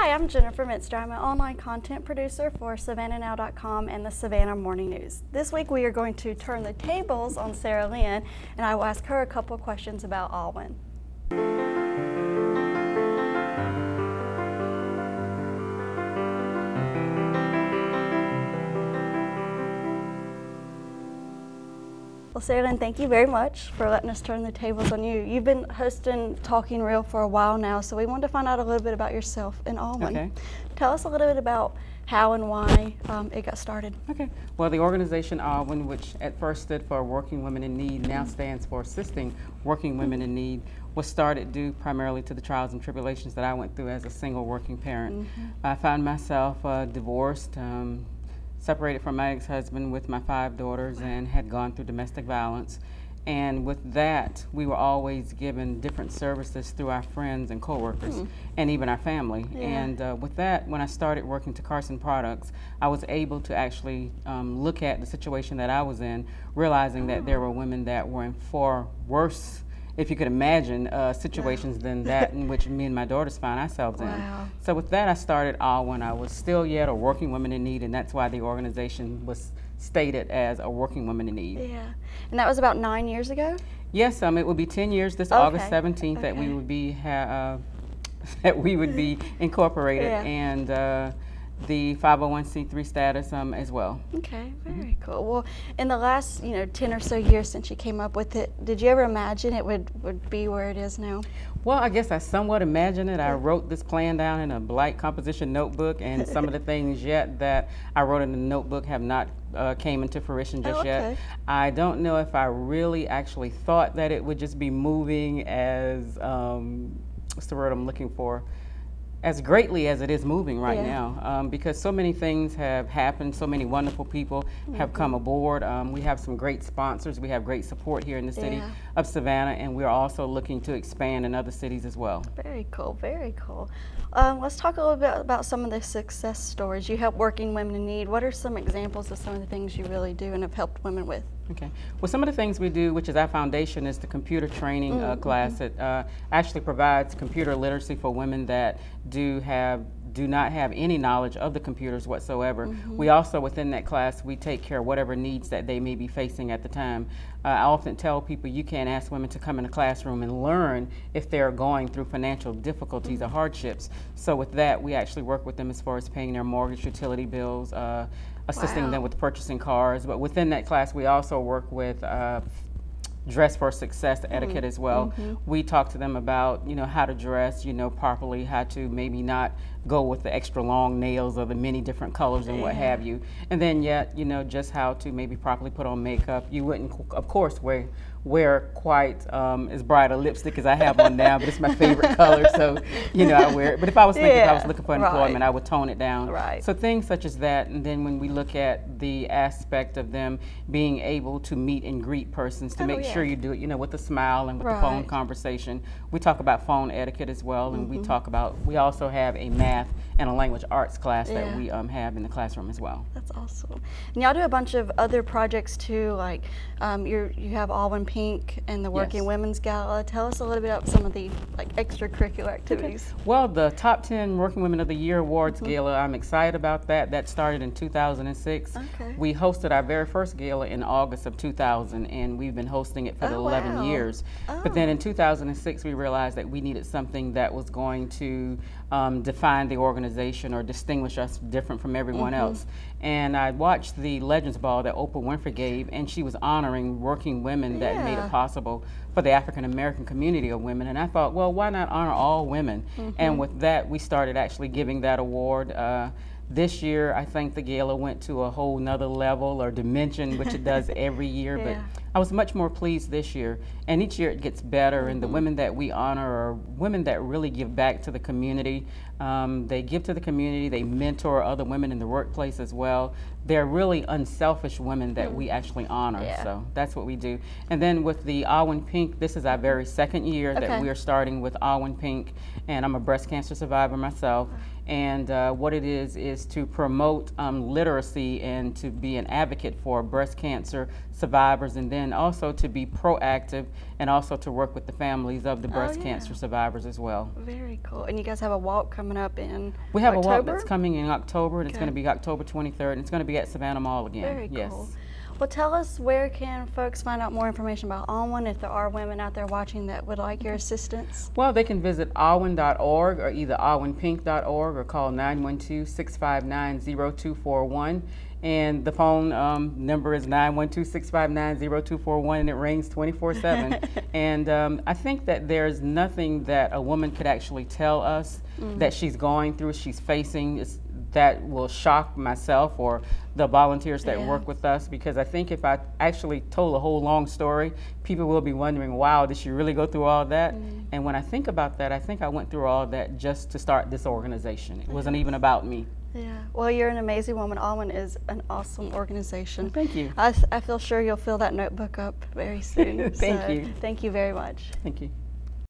Hi, I'm Jennifer Minster. I'm an online content producer for SavannahNow.com and the Savannah Morning News. This week we are going to turn the tables on Sarahlyn, and I will ask her a couple questions about AWWIN. Well, Sarahlyn, thank you very much for letting us turn the tables on you. You've been hosting Talking Real for a while now, so we wanted to find out a little bit about yourself and AWWIN. Okay. Tell us a little bit about how and why it got started. Okay. Well, the organization AWWIN, which at first stood for Working Women in Need, now stands for Assisting Working Women in Need, was started due primarily to the trials and tribulations that I went through as a single working parent. I found myself divorced, separated from my ex-husband with my 5 daughters, and had gone through domestic violence. And with that, we were always given different services through our friends and coworkers, and even our family. And with that, when I started working to Carson Products, I was able to actually look at the situation that I was in, realizing that there were women that were in far worse, if you could imagine, situations than that in which me and my daughters found ourselves in. So with that, I started AWWIN. I was still yet a Working Woman in Need, and that's why the organization was stated as a Working Woman in Need. Yeah, and that was about 9 years ago? Yes, it would be 10 years this August 17th that we would be that we would be incorporated, and the 501c3 status as well. Okay, very cool. Well, in the last 10 or so years since you came up with it, did you ever imagine it would be where it is now? Well, I guess I somewhat imagined it. I wrote this plan down in a blank composition notebook, and some of the things yet that I wrote in the notebook have not came into fruition just yet. I don't know if I really actually thought that it would just be moving as, what's the word I'm looking for? As greatly as it is moving right now, because so many things have happened, so many wonderful people have come aboard. We have some great sponsors, we have great support here in the city of Savannah, and we're also looking to expand in other cities as well. Very cool, very cool. Let's talk a little bit about some of the success stories. You help Working Women in Need. What are some examples of some of the things you really do and have helped women with? Okay. Well, some of the things we do, which is our foundation, is the computer training class. It actually provides computer literacy for women that do not have any knowledge of the computers whatsoever. We also, within that class, we take care of whatever needs that they may be facing at the time. I often tell people you can't ask women to come in the classroom and learn if they're going through financial difficulties or hardships. So with that, we actually work with them as far as paying their mortgage, utility bills, assisting them with purchasing cars. But within that class, we also work with dress for success etiquette as well. We talk to them about how to dress properly, how to maybe not go with the extra long nails or the many different colors and what have you, and then yet just how to maybe properly put on makeup. You wouldn't of course wear quite as bright a lipstick as I have on now, but it's my favorite color, so I wear it. But if I was thinking if I was looking for employment, I would tone it down. So things such as that. And then when we look at the aspect of them being able to meet and greet persons, to make sure you do it with a smile and with the phone conversation. We talk about phone etiquette as well, and we also have a math and a language arts class that we have in the classroom as well. That's awesome. And y'all do a bunch of other projects too, like you have AWWIN Pink and the Working Women's Gala. Tell us a little bit about some of the extracurricular activities. Well, the Top 10 Working Women of the Year Awards Gala, I'm excited about that. That started in 2006. We hosted our very first gala in August of 2000, and we've been hosting it for 11 years. But then in 2006, we realized that we needed something that was going to define the organization or distinguish us different from everyone else. And I watched the Legends Ball that Oprah Winfrey gave, and she was honoring working women that made it possible for the African American community of women. And I thought, well, why not honor all women? And with that, we started actually giving that award. This year, I think the gala went to a whole nother level or dimension, which it does every year. But I was much more pleased this year. And each year it gets better. And the women that we honor are women that really give back to the community. They give to the community. They mentor other women in the workplace as well. They're really unselfish women that we actually honor. So that's what we do. And then with the AWWIN Pink, this is our very second year that we are starting with AWWIN Pink. And I'm a breast cancer survivor myself. And what it is is to promote literacy and to be an advocate for breast cancer survivors, and then also to be proactive and also to work with the families of the breast cancer survivors as well. Very cool. And you guys have a walk coming up in We have October? a walk that's coming in October, and it's going to be October 23rd, and it's going to be at Savannah Mall again. Very yes. cool. Well, tell us, where can folks find out more information about AWWIN if there are women out there watching that would like your assistance? Well, they can visit awwin.org or either awwinpink.org or call 912-659-0241. And the phone number is 912-659-0241, and it rings 24/7. And I think that there's nothing that a woman could actually tell us that she's going through, she's facing, that will shock myself or the volunteers that work with us, because I think if I actually told a whole long story, people will be wondering, wow, did she really go through all that? And when I think about that, I think I went through all that just to start this organization. It wasn't even about me. Yeah, well, you're an amazing woman. AWWIN is an awesome organization. Thank you. I feel sure you'll fill that notebook up very soon. Thank you. Thank you very much. Thank you.